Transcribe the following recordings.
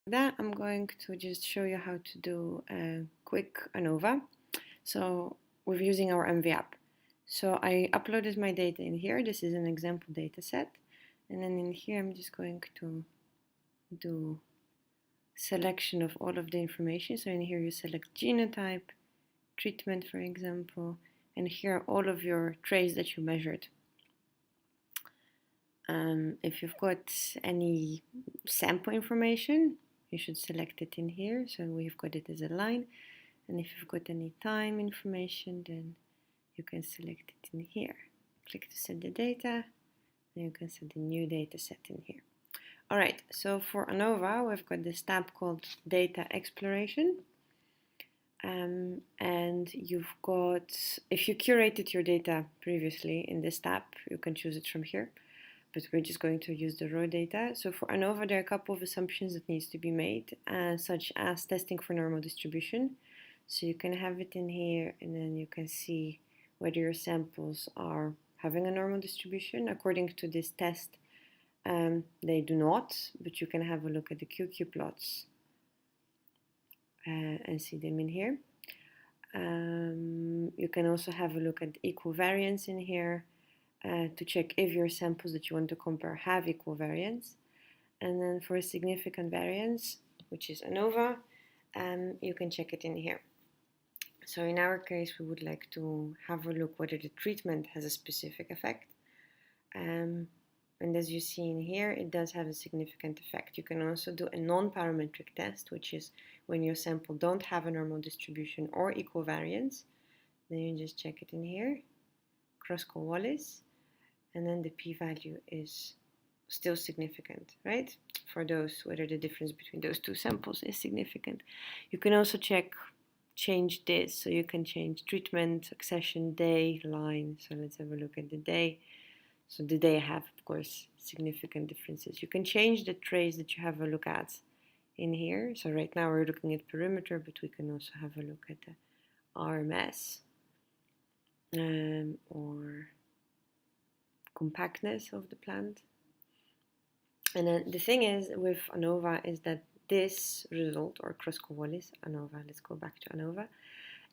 That I'm going to just show you how to do a quick ANOVA. So we're using our MVApp. So I uploaded my data in here. This is an example data set. And then in here, I'm just going to do selection of all of the information. So in here, you select genotype, treatment, for example, and here are all of your traits that you measured. If you've got any sample information, you should select it in here. So we've got it as a line. And if you've got any time information, then you can select it in here. Click to set the data, and you can set the new data set in here. All right, so for ANOVA, we've got this tab called Data Exploration. And you've got, if you curated your data previously in this tab, you can choose it from here. But we're just going to use the raw data. So for ANOVA, there are a couple of assumptions that needs to be made, such as testing for normal distribution. So you can have it in here, and then you can see whether your samples are having a normal distribution. According to this test, they do not, but you can have a look at the QQ plots and see them in here. You can also have a look at equal variance in here to check if your samples that you want to compare have equal variance. And then for significant variance, which is ANOVA, you can check it in here. So in our case, we would like to have a look whether the treatment has a specific effect. And as you see in here, it does have a significant effect. You can also do a non-parametric test, which is when your sample don't have a normal distribution or equal variance. Then you just check it in here, cross-Wallis, and then the p-value is still significant, right? For those, whether the difference between those two samples is significant. You can also change this, so you can change treatment, accession, day, line. So let's have a look at the day. So the day have, of course, significant differences. You can change the trace that you have a look at in here. So right now we're looking at perimeter, but we can also have a look at the RMS or compactness of the plant. And then the thing is with ANOVA is that this result, or cross-Wallis, ANOVA, let's go back to ANOVA,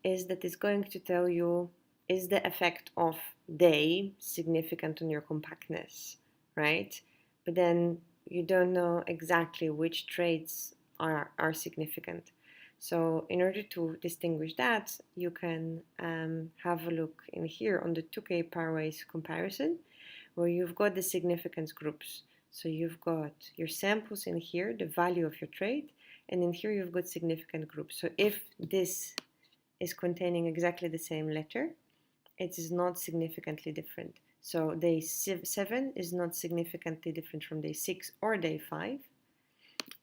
is that it's going to tell you, is the effect of day significant on your compactness, right? But then you don't know exactly which traits are significant. So in order to distinguish that, you can have a look in here on the Tukey pairwise comparison, where you've got the significance groups. So you've got your samples in here, the value of your trait, and in here you've got significant groups. So if this is containing exactly the same letter, it is not significantly different. So day 7 is not significantly different from day 6 or day 5.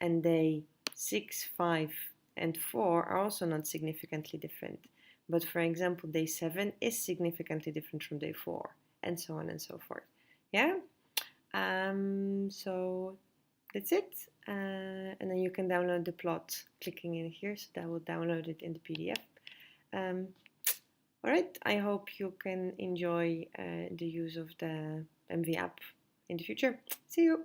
And day 6, 5, and 4 are also not significantly different. But for example, day 7 is significantly different from day 4, and so on and so forth. Yeah? So that's it. And then you can download the plot clicking in here, so that will download it in the PDF. All right, I hope you can enjoy the use of the MVApp in the future. See you!